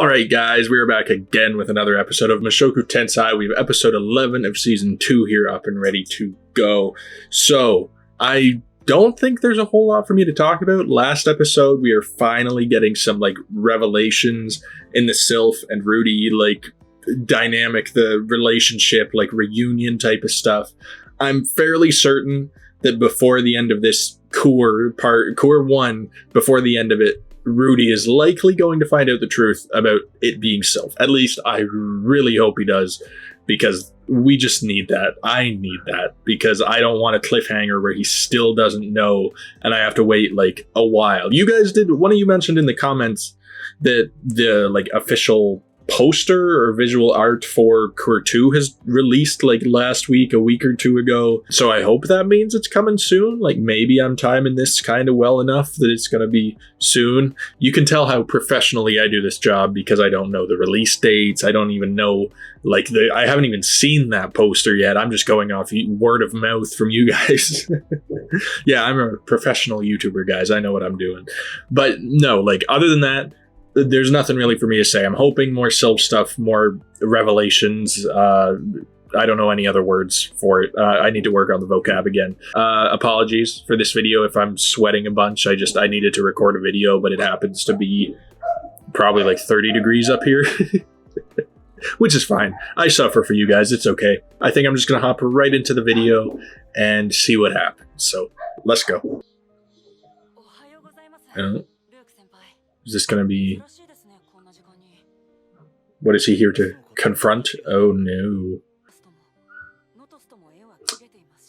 Alright guys, we're back again with another episode of Mushoku Tensei. We have episode 11 of season 2 here up and ready to go. So, I don't think there's a whole lot for me to talk about. Last episode, we are finally getting some, revelations in the Sylph and Rudy, dynamic, the relationship, reunion type of stuff. I'm fairly certain that before the end of this Core 1, before the end of it, Rudy is likely going to find out the truth about it being Sylph. At least I really hope he does, because we just need that. I need that, because I don't want a cliffhanger where he still doesn't know and I have to wait a while. You guys did, one of you mentioned in the comments that the official poster or visual art for Core 2 has released last week, a week or two ago. So I hope that means it's coming soon. Maybe I'm timing this kind of well enough that it's going to be soon. You can tell how professionally I do this job because I don't know the release dates. I don't even know, I haven't even seen that poster yet. I'm just going off word of mouth from you guys. Yeah, I'm a professional YouTuber, guys. I know what I'm doing. But no, other than that, there's nothing really for me to say. I'm hoping more Sylph stuff, more revelations. I don't know any other words for it. I need to work on the vocab again. Apologies for this video if I'm sweating a bunch. I needed to record a video, but it happens to be probably 30 degrees up here. Which is fine. I suffer for you guys. It's okay. I think I'm just going to hop right into the video and see what happens. So let's go. Is this going to be... What is he here to confront? Oh no.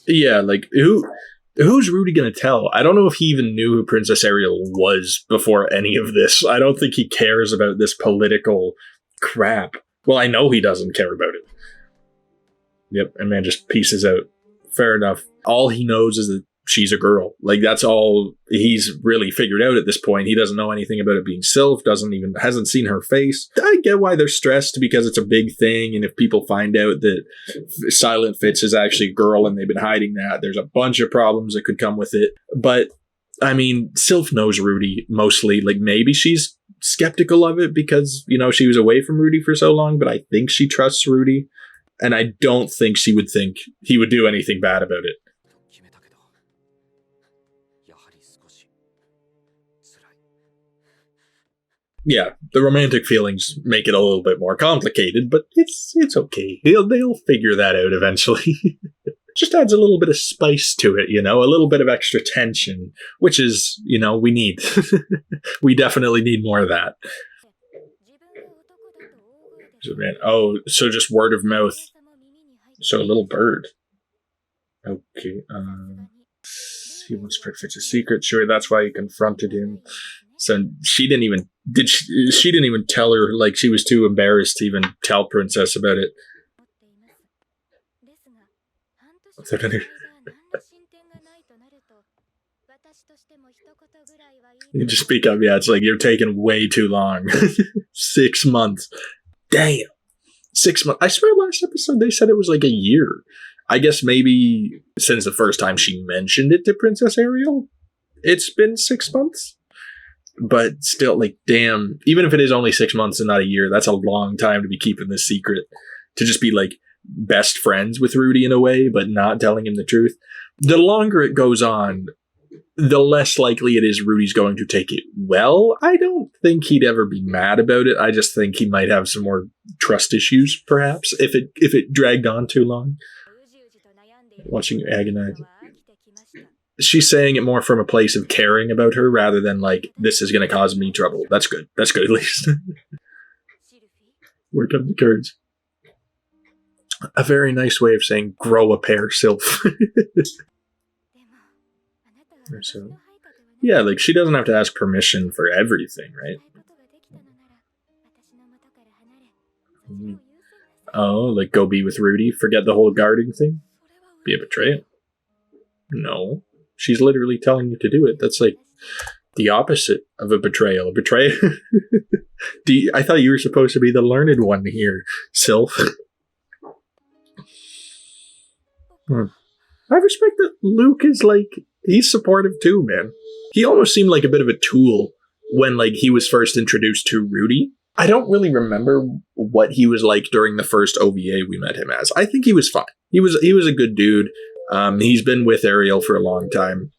Yeah, who's Rudy going to tell? I don't know if he even knew who Princess Ariel was before any of this. I don't think he cares about this political crap. Well, I know he doesn't care about it. Yep, and man just pieces out. Fair enough. All he knows is that she's a girl. That's all he's really figured out at this point. He doesn't know anything about it being Sylph, hasn't seen her face. I get why they're stressed, because it's a big thing, and if people find out that Silent Fitz is actually a girl and they've been hiding that, there's a bunch of problems that could come with it. But, I mean, Sylph knows Rudy mostly. Maybe she's skeptical of it because, she was away from Rudy for so long, but I think she trusts Rudy, and I don't think she would think he would do anything bad about it. Yeah, the romantic feelings make it a little bit more complicated, but it's okay. They'll figure that out eventually. Just adds a little bit of spice to it, a little bit of extra tension, which is, we need. We definitely need more of that. So just word of mouth. So a little bird. Okay. He wants to protect his secret. Sure, that's why he confronted him. So she didn't even tell her, she was too embarrassed to even tell Princess about it. You just speak up. Yeah, it's you're taking way too long. 6 months. Damn. 6 months. I swear last episode they said it was a year. I guess maybe since the first time she mentioned it to Princess Ariel, it's been 6 months. But still, damn, even if it is only 6 months and not a year, that's a long time to be keeping this secret. To just be, best friends with Rudy in a way, but not telling him the truth. The longer it goes on, the less likely it is Rudy's going to take it well. I don't think he'd ever be mad about it. I just think he might have some more trust issues, perhaps, if it dragged on too long. Watching you agonize. She's saying it more from a place of caring about her rather than this is going to cause me trouble. That's good. That's good, at least. Where come the curds? A very nice way of saying grow a pair, Sylph. So, yeah, she doesn't have to ask permission for everything, right? Oh, go be with Rudy? Forget the whole guarding thing? Be a betrayal? No. She's literally telling you to do it. That's the opposite of a betrayal. A betrayal. I thought you were supposed to be the learned one here, Sylph. I respect that Luke is he's supportive too, man. He almost seemed like a bit of a tool when he was first introduced to Rudy. I don't really remember what he was like during the first OVA we met him as. I think he was fine. He was a good dude. He's been with Ariel for a long time.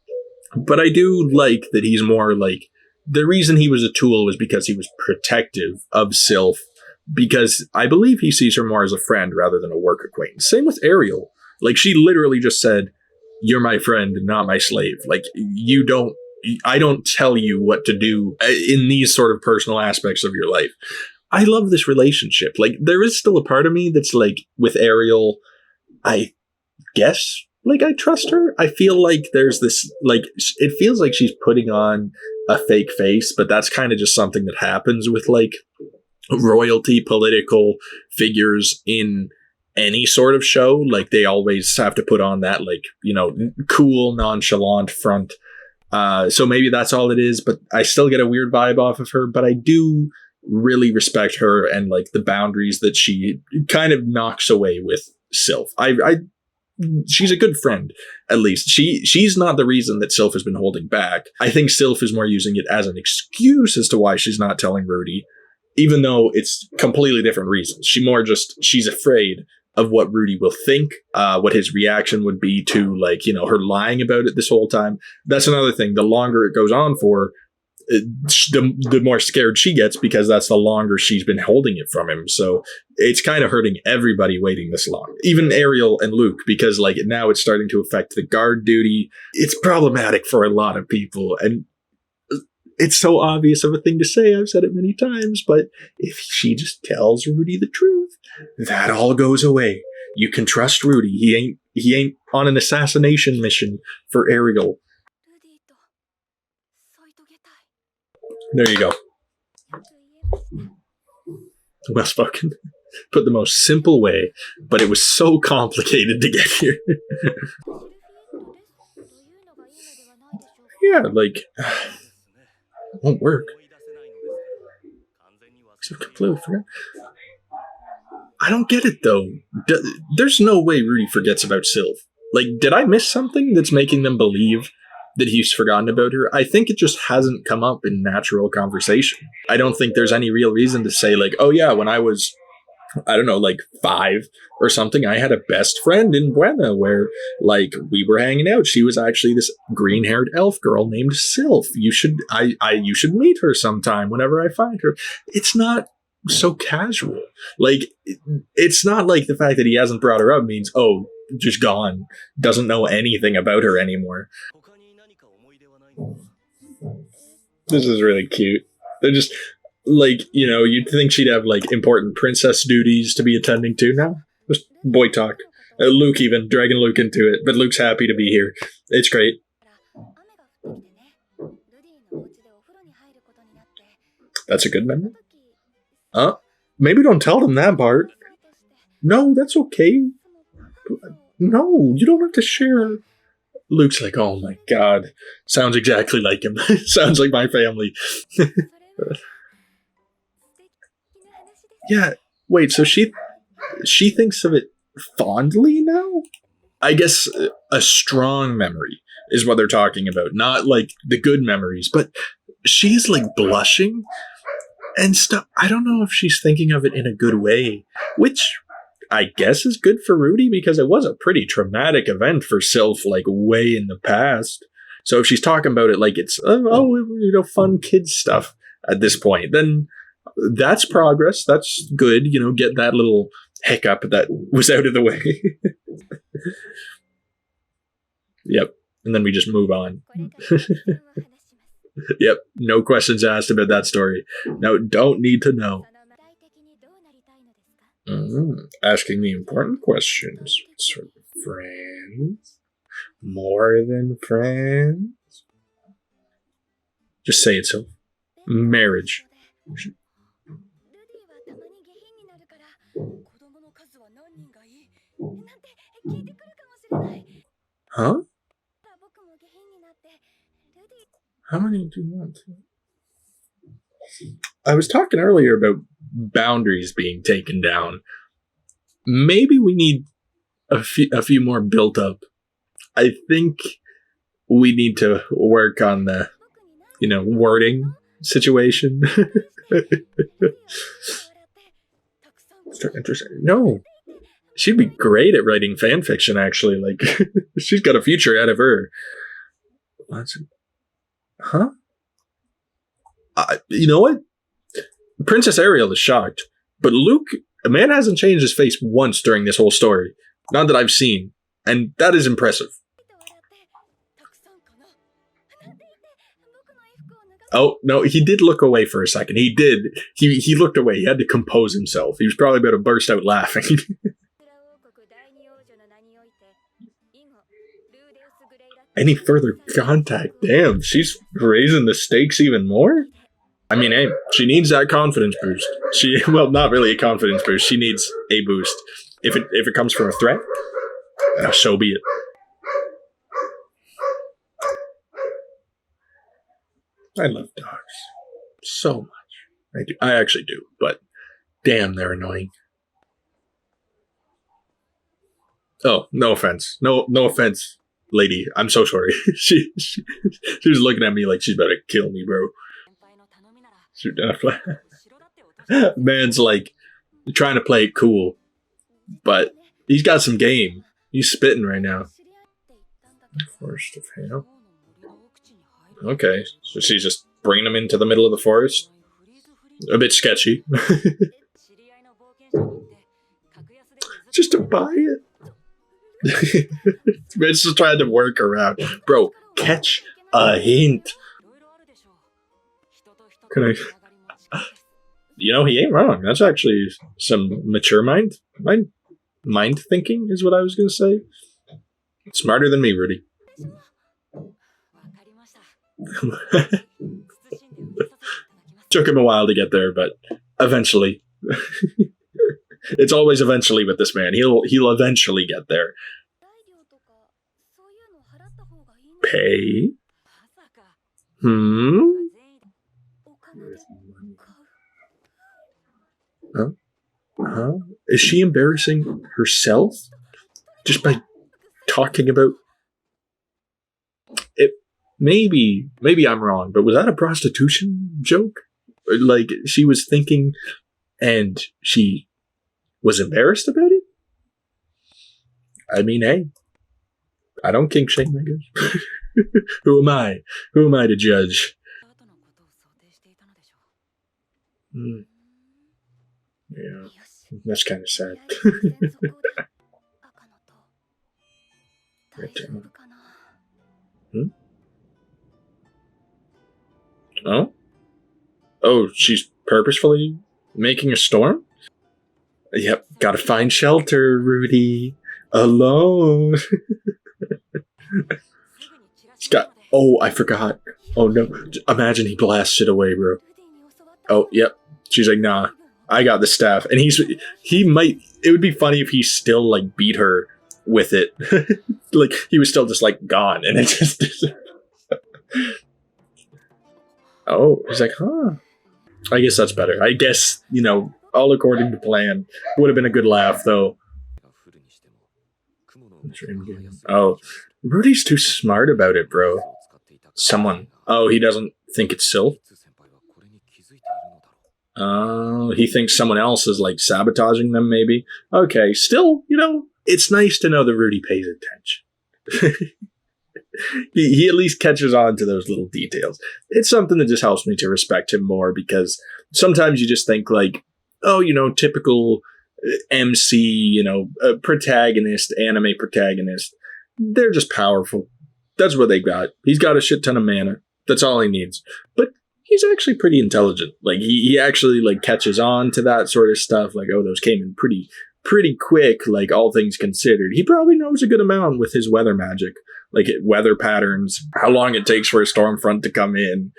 But I do like that he's more like, the reason he was a tool was because he was protective of Sylph, because I believe he sees her more as a friend rather than a work acquaintance. Same with Ariel. Like, she literally just said, "You're my friend, not my slave." Like, I don't tell you what to do in these sort of personal aspects of your life. I love this relationship. Like, there is still a part of me that's like, with Ariel, I guess, like, I trust her. I feel like there's this, like, it feels like she's putting on a fake face, but that's kind of just something that happens with, like, royalty, political figures in any sort of show. Like, they always have to put on that, like, cool, nonchalant front. So maybe that's all it is, but I still get a weird vibe off of her, but I do really respect her and, like, the boundaries that she kind of knocks away with Sylph. She's a good friend, at least. She's not the reason that Sylph has been holding back. I think Sylph is more using it as an excuse as to why she's not telling Rudy, even though it's completely different reasons. She's afraid of what Rudy will think, what his reaction would be to, like, her lying about it this whole time. That's another thing. The longer it goes on for, the more scared she gets, because that's the longer she's been holding it from him. So it's kind of hurting everybody waiting this long, even Ariel and Luke, because, like, now it's starting to affect the guard duty. It's problematic for a lot of people, and it's so obvious of a thing to say. I've said it many times, but if she just tells Rudy the truth, that all goes away. You can trust Rudy. He ain't on an assassination mission for Ariel. There you go. Well spoken. Put the most simple way, but it was so complicated to get here. Yeah, like, it won't work. Completely forgot. I don't get it, though. There's no way Rudy forgets about Sylph. Like, did I miss something that's making them believe that he's forgotten about her? I think it just hasn't come up in natural conversation. I don't think there's any real reason to say, like, oh yeah, when I was, I don't know, like 5 or something, I had a best friend in Buena where, like, we were hanging out. She was actually this green-haired elf girl named Sylph. You should meet her sometime whenever I find her. It's not so casual. Like, it's not like the fact that he hasn't brought her up means, oh, just gone, doesn't know anything about her anymore. This is really cute. They're just, like, you'd think she'd have, like, important princess duties to be attending to. Now, just boy talk. Luke even, dragging Luke into it, but Luke's happy to be here. It's great. That's a good memory. Maybe don't tell them that part. No, that's okay. No, you don't have to share. Luke's like, oh my god. Sounds exactly like him. Sounds like my family. Yeah, wait, so she thinks of it fondly now? I guess a strong memory is what they're talking about. Not, like, the good memories, but she's, like, blushing and stuff. I don't know if she's thinking of it in a good way, which I guess is good for Rudy, because it was a pretty traumatic event for Sylph, like, way in the past. So if she's talking about it like it's, fun kids stuff at this point, then that's progress. That's good. Get that little hiccup that was out of the way. Yep. And then we just move on. Yep. No questions asked about that story. No, don't need to know. Asking the important questions. Sort of friends? More than friends? Just say it, Sylph. Marriage. Huh? How many do you want? I was talking earlier about boundaries being taken down. Maybe we need a few more built up. I think we need to work on the, wording situation. Interesting. No, she'd be great at writing fan fiction. Actually, like she's got a future ahead of her. Huh? You know what? Princess Ariel is shocked, but Luke, a man hasn't changed his face once during this whole story. Not that I've seen, and that is impressive. Oh, no, he did look away for a second. He did. He looked away. He had to compose himself. He was probably about to burst out laughing. Any further contact? Damn, she's raising the stakes even more? I mean, hey, she needs that confidence boost. Well, not really a confidence boost. She needs a boost. If it comes from a threat, so be it. I love dogs so much. I do. I actually do, but damn, they're annoying. Oh, no offense. No offense, lady. I'm so sorry. she was looking at me like she's about to kill me, bro. Man's like trying to play it cool, but he's got some game. He's spitting right now. Forest of Hail. Okay, so she's just bringing him into the middle of the forest. A bit sketchy. Just to buy it. It's just trying to work around. Bro, catch a hint. Can I? You know, he ain't wrong. That's actually some mature mind thinking is what I was going to say. Smarter than me, Rudy. Took him a while to get there, but eventually. It's always eventually with this man. He'll eventually get there. Pay? Huh? Is she embarrassing herself just by talking about it? Maybe I'm wrong, but was that a prostitution joke? Like she was thinking and she was embarrassed about it? I mean, hey, I don't kink shame, I guess. Who am I? Who am I to judge? Yeah, that's kind of sad. Oh, she's purposefully making a storm? Yep, gotta find shelter, Rudy. Alone. Oh, I forgot. Oh no, imagine he blasts it away, bro. Oh, yep. She's like, nah, I got the staff. And it would be funny if he still, like, beat her with it. Like, he was still just, like, gone. And it just... Oh, he's like, huh. I guess that's better. I guess, all according to plan. Would have been a good laugh, though. Oh, Rudy's too smart about it, bro. Oh, he doesn't think it's Sylph? He thinks someone else is, like, sabotaging them, maybe. Okay, still, it's nice to know that Rudy pays attention. he at least catches on to those little details. It's something that just helps me to respect him more, because sometimes you just think, like, oh, typical MC, protagonist, anime protagonist. They're just powerful. That's what they got. He's got a shit ton of mana. That's all he needs. But he's actually pretty intelligent. Like, he actually, like, catches on to that sort of stuff. Like, oh, those came in pretty quick, like, all things considered. He probably knows a good amount with his weather magic. Like, weather patterns, how long it takes for a storm front to come in.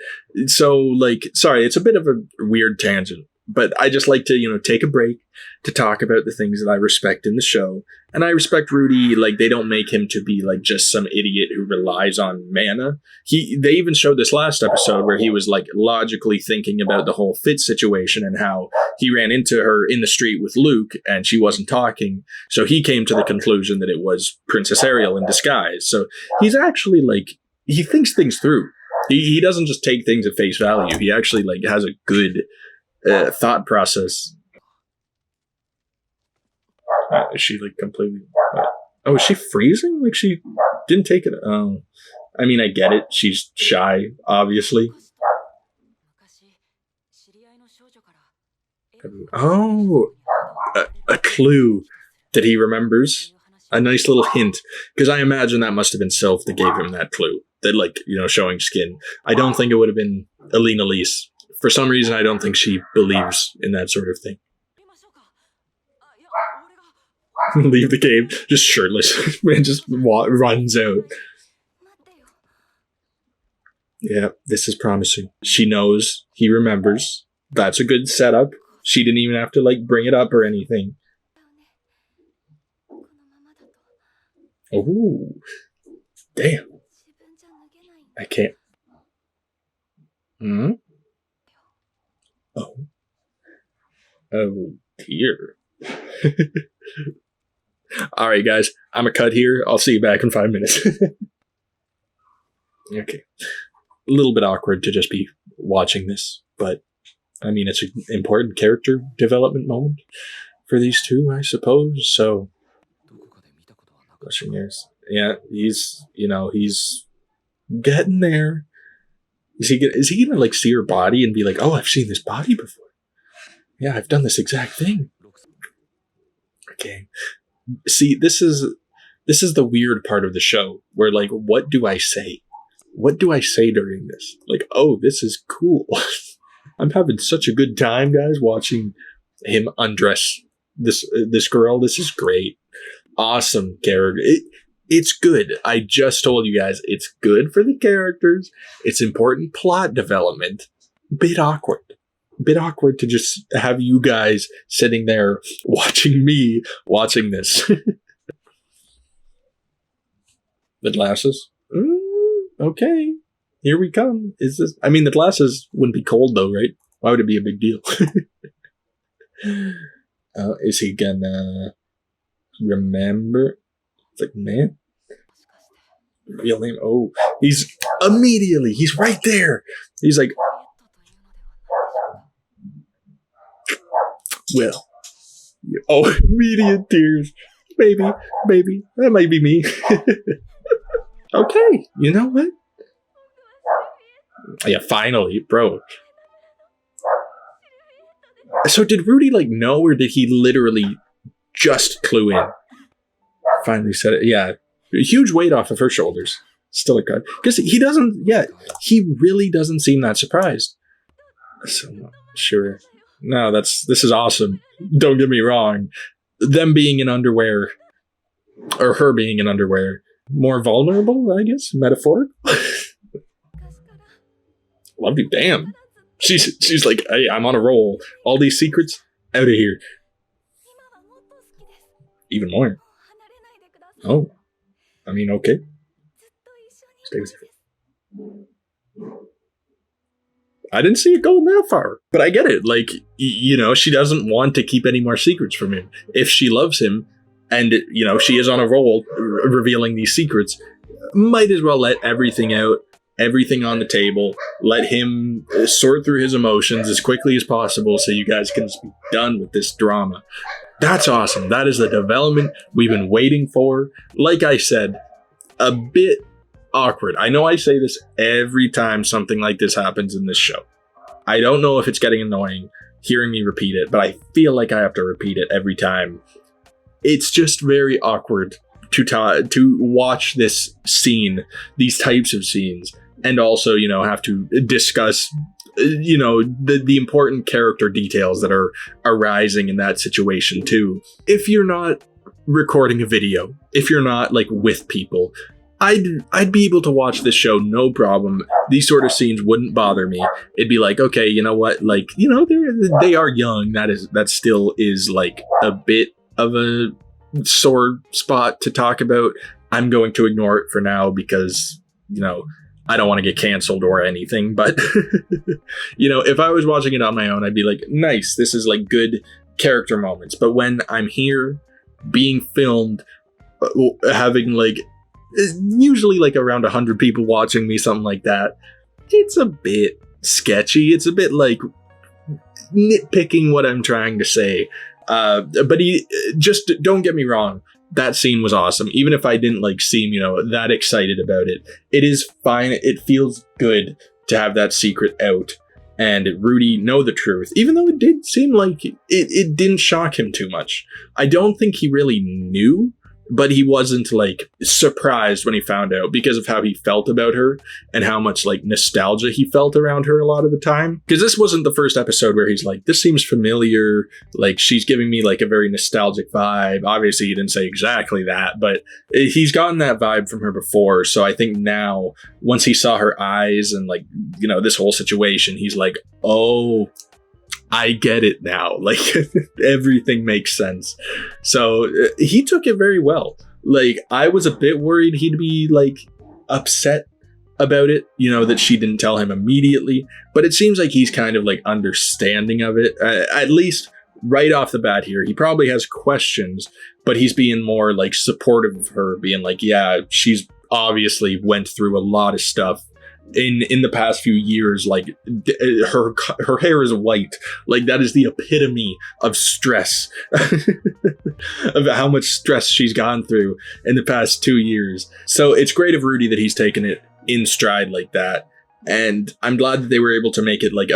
So, like, sorry, it's a bit of a weird tangent. But I just like to, take a break to talk about the things that I respect in the show. And I respect Rudy. Like, they don't make him to be, like, just some idiot who relies on mana. They even showed this last episode where he was, like, logically thinking about the whole Fit situation and how he ran into her in the street with Luke and she wasn't talking. So he came to the conclusion that it was Princess Ariel in disguise. So he's actually, like, he thinks things through. He doesn't just take things at face value. He actually like has a good thought process. Is she like completely? Oh, is she freezing? Like she didn't take it. Oh, I mean, I get it. She's shy, obviously. Oh, a clue that he remembers. A nice little hint, because I imagine that must have been Sylph that gave him that clue. That, like, you know, showing skin. I don't think it would have been Alina Lise. For some reason, I don't think she believes in that sort of thing. Leave the cave, just shirtless, and just runs out. Yeah, this is promising. She knows, he remembers. That's a good setup. She didn't even have to, like, bring it up or anything. Oh, damn. I can't. Hmm? Oh. Oh, dear. All right, guys. I'm a cut here. I'll see you back in 5 minutes. Okay. A little bit awkward to just be watching this, but I mean, it's an important character development moment for these two, I suppose. So, yeah, he's getting there. Is he gonna like see her body and be like, oh, I've seen this body before? Yeah, I've done this exact thing. Okay. See, this is the weird part of the show where, like, what do I say? What do I say during this? Like, oh, this is cool. I'm having such a good time, guys, watching him undress this girl. This is great. Awesome character. It's good. I just told you guys, it's good for the characters. It's important plot development. Bit awkward to just have you guys sitting there watching me watching this. The glasses? Okay. Here we come. Is this? I mean, the glasses wouldn't be cold though, right? Why would it be a big deal? Is he gonna remember? It's like, man. Real name? Oh, he's right there. He's like, well, oh, immediate tears. Maybe, that might be me. Okay, you know what? Yeah, finally, bro. So did Rudy, like, know, or did he literally just clue in? Finally said it. Yeah, a huge weight off of her shoulders. Still a cut. Because he really doesn't seem that surprised. So, sure. No, this is awesome. Don't get me wrong. Them being in underwear, or her being in underwear, more vulnerable, I guess, metaphor. Love you, damn. She's like, hey, I'm on a roll. All these secrets, out of here. Even more. Oh, I mean, okay. Stay with you. I didn't see it going that far, but I get it. Like, she doesn't want to keep any more secrets from him. If she loves him, and, she is on a roll revealing these secrets, might as well let everything out, everything on the table, let him sort through his emotions as quickly as possible so you guys can just be done with this drama. That's awesome. That is the development we've been waiting for. Like I said, a bit awkward. I know I say this every time something like this happens in this show. I don't know if it's getting annoying hearing me repeat it, but I feel like I have to repeat it every time. It's just very awkward to watch this scene, these types of scenes, and also, have to discuss, the important character details that are arising in that situation too. If you're not recording a video, if you're not like with people, I'd be able to watch this show no problem. These sort of scenes wouldn't bother me. It'd be like, okay, you know what? Like, they are young. That still is like a bit of a sore spot to talk about. I'm going to ignore it for now because, I don't want to get canceled or anything. But, if I was watching it on my own, I'd be like, nice. This is like good character moments. But when I'm here being filmed, having like, usually like around 100 people watching me, something like that, it's a bit sketchy. It's a bit like nitpicking what I'm trying to say. But he just, don't get me wrong, that scene was awesome. Even if I didn't like seem, that excited about it, it is fine. It feels good to have that secret out and Rudy know the truth, even though it did seem like it didn't shock him too much. I don't think he really knew, but he wasn't like surprised when he found out because of how he felt about her and how much like nostalgia he felt around her a lot of the time. Because this wasn't the first episode where he's like, this seems familiar, like she's giving me like a very nostalgic vibe. Obviously he didn't say exactly that, but he's gotten that vibe from her before. So I think now, once he saw her eyes and like, this whole situation, he's like, oh, I get it now. Like everything makes sense. So he took it very well. Like I was a bit worried he'd be like upset about it, that she didn't tell him immediately, but it seems like he's kind of like understanding of it. At least right off the bat here, he probably has questions, but he's being more like supportive of her, being like, yeah, she's obviously went through a lot of stuff in the past few years. Like her hair is white, like that is the epitome of stress of how much stress she's gone through in the past 2 years. So it's great of Rudy that he's taken it in stride like that, and I'm glad that they were able to make it like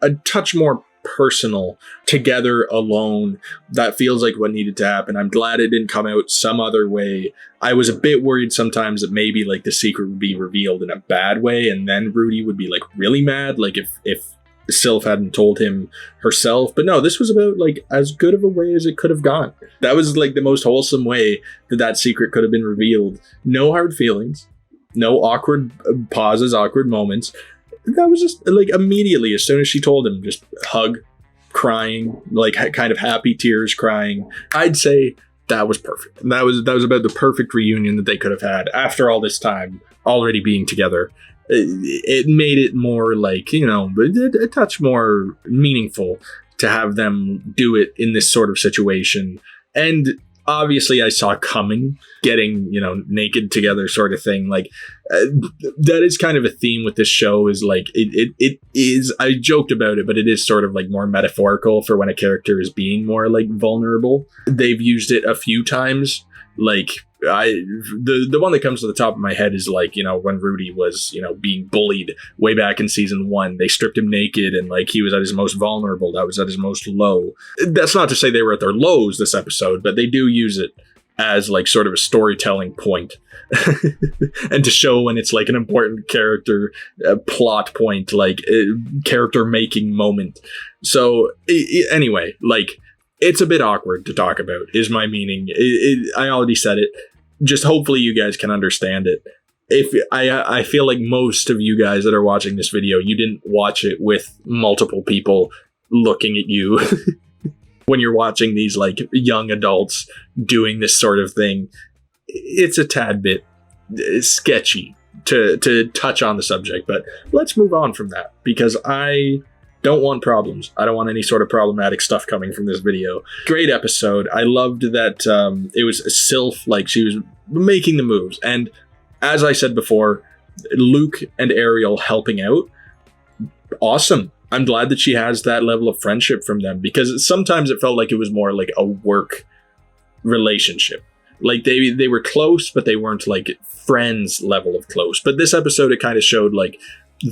a touch more personal together alone. That feels like what needed to happen. I'm glad it didn't come out some other way. I was a bit worried sometimes that maybe like the secret would be revealed in a bad way and then Rudy would be like really mad, like if Sylph hadn't told him herself. But no, this was about like as good of a way as it could have gone. That was like the most wholesome way that secret could have been revealed. No hard feelings, no awkward pauses, awkward moments. That was just like immediately, as soon as she told him, just hug, crying, like kind of happy tears, crying. I'd say that was perfect. That was about the perfect reunion that they could have had after all this time already being together. It made it more like, a touch more meaningful to have them do it in this sort of situation. And obviously I saw coming, getting, naked together sort of thing. Like that is kind of a theme with this show, is like, it is, I joked about it, but it is sort of like more metaphorical for when a character is being more like vulnerable. They've used it a few times. Like the one that comes to the top of my head is like, when Rudy was, being bullied way back in season 1, they stripped him naked and like he was at his most vulnerable. That was at his most low. That's not to say they were at their lows this episode, but they do use it as like sort of a storytelling point and to show when it's like an important character plot point, like character making moment. So anyway, like it's a bit awkward to talk about is my meaning. I already said it. Just hopefully you guys can understand it. If I feel like most of you guys that are watching this video, you didn't watch it with multiple people looking at you when you're watching these like young adults doing this sort of thing. It's a tad bit sketchy to touch on the subject, but let's move on from that because I don't want problems. I don't want any sort of problematic stuff coming from this video. Great episode. I loved that it was Sylph, like she was making the moves. And as I said before, Luke and Ariel helping out, awesome. I'm glad that she has that level of friendship from them because sometimes it felt like it was more like a work relationship. Like they were close, but they weren't like friends level of close. But this episode, it kind of showed like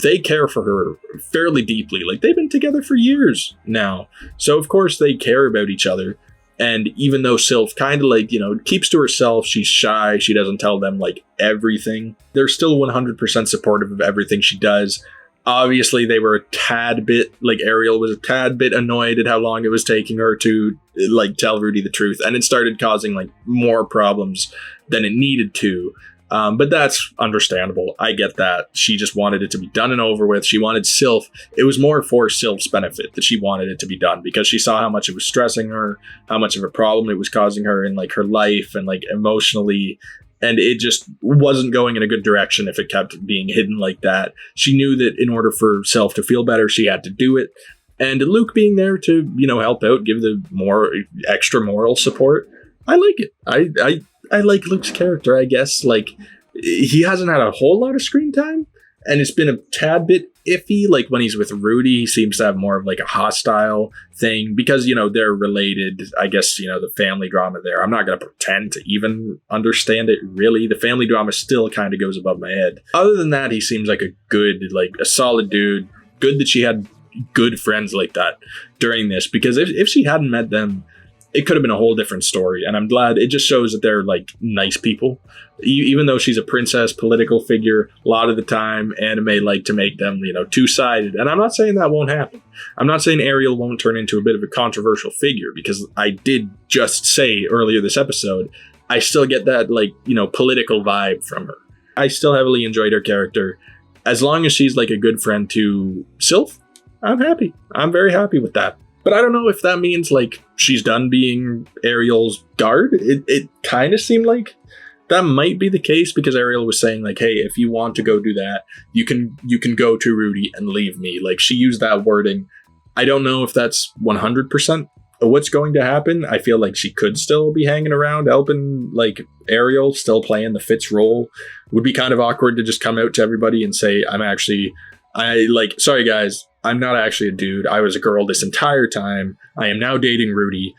they care for her fairly deeply. Like they've been together for years now. So of course they care about each other. And even though Sylph kind of like, keeps to herself, she's shy, she doesn't tell them like everything, they're still 100% supportive of everything she does. Obviously they were a tad bit, like Ariel was a tad bit annoyed at how long it was taking her to like tell Rudy the truth. And it started causing like more problems than it needed to. But that's understandable. I get that. She just wanted it to be done and over with. She wanted Sylph. It was more for Sylph's benefit that she wanted it to be done because she saw how much it was stressing her, how much of a problem it was causing her in like her life and like emotionally. And it just wasn't going in a good direction if it kept being hidden like that. She knew that in order for Sylph to feel better, she had to do it. And Luke being there to, help out, give the more extra moral support. I like it. I like Luke's character, I guess. Like, he hasn't had a whole lot of screen time, And it's been a tad bit iffy. Like when he's with Rudy, he seems to have more of like a hostile thing because, you know, they're related. I guess, you know, the family drama there. I'm not going to pretend to even understand it really. The family drama still kind of goes above my head. Other than that, he seems like a solid dude. Good that she had good friends like that during this, because if she hadn't met them, it could have been a whole different story. And I'm glad it just shows that they're like nice people. Even though she's a princess political figure, a lot of the time anime like to make them, you know, two-sided. And I'm not saying that won't happen. I'm not saying Ariel won't turn into a bit of a controversial figure, because I did just say earlier this episode, I still get that, like, you know, political vibe from her. I still heavily enjoyed her character. As long as she's like a good friend to Sylph, I'm happy. I'm very happy with that. But I don't know if that means like she's done being Ariel's guard. It kind of seemed like that might be the case, because Ariel was saying like, hey, if you want to go do that, you can go to Rudy and leave me. Like, she used that wording. I don't know if that's 100% what's going to happen. I feel like she could still be hanging around helping like Ariel, still playing the Fitz role. Would be kind of awkward to just come out to everybody and say, sorry guys, I'm not actually a dude. I was a girl this entire time. I am now dating Rudy.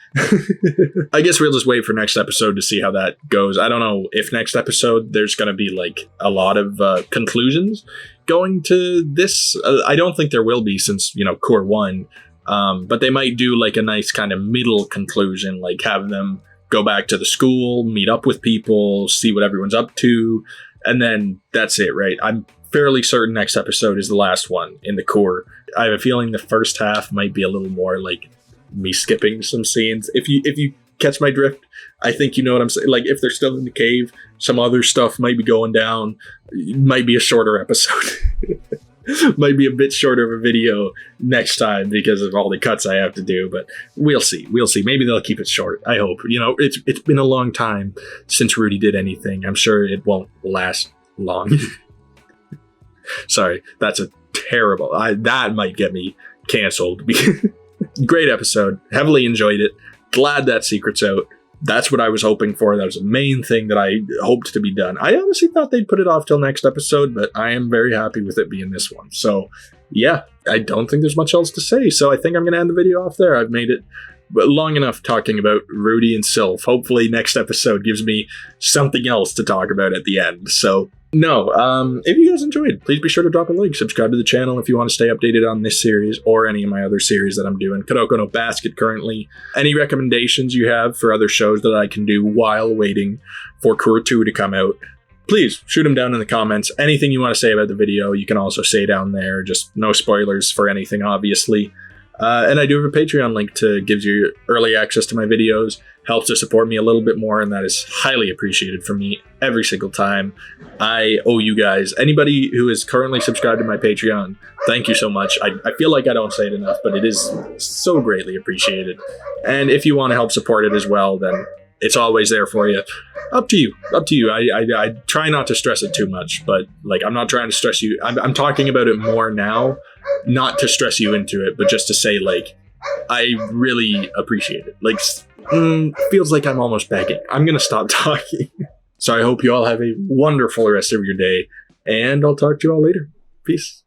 I guess we'll just wait for next episode to see how that goes. I don't know if next episode there's going to be like a lot of conclusions going to this. I don't think there will be, since, you know, Core 1. But they might do like a nice kind of middle conclusion, like have them go back to the school, meet up with people, see what everyone's up to. And then that's it, right? I'm fairly certain next episode is the last one in the core. I have a feeling the first half might be a little more like me skipping some scenes. If you catch my drift, I think you know what I'm saying. Like, if they're still in the cave, some other stuff might be going down. It might be a shorter episode. Might be a bit shorter of a video next time because of all the cuts I have to do, but we'll see. Maybe they'll keep it short. I hope. You know, it's been a long time since Rudy did anything. I'm sure it won't last long. Sorry, that's a terrible. That might get me canceled. Great episode. Heavily enjoyed it. Glad that secret's out. That's what I was hoping for. That was the main thing that I hoped to be done. I honestly thought they'd put it off till next episode, but I am very happy with it being this one. So, yeah, I don't think there's much else to say. So I think I'm going to end the video off there. I've made it long enough talking about Rudy and Sylph. Hopefully next episode gives me something else to talk about at the end. So, no, if you guys enjoyed, please be sure to drop a like, subscribe to the channel if you want to stay updated on this series or any of my other series that I'm doing. Kuroko no Basket currently. Any recommendations you have for other shows that I can do while waiting for Core 2 to come out, please shoot them down in the comments. Anything you want to say about the video, you can also say down there. Just no spoilers for anything, obviously. And I do have a Patreon link to gives you early access to my videos, helps to support me a little bit more, and that is highly appreciated from me every single time. I owe you guys, anybody who is currently subscribed to my Patreon, thank you so much. I feel like I don't say it enough, but it is so greatly appreciated. And if you want to help support it as well, then it's always there for you. Up to you. I try not to stress it too much, but like, I'm not trying to stress you. I'm talking about it more now, not to stress you into it, but just to say, like, I really appreciate it. Like, feels like I'm almost begging. I'm going to stop talking. So I hope you all have a wonderful rest of your day, and I'll talk to you all later. Peace.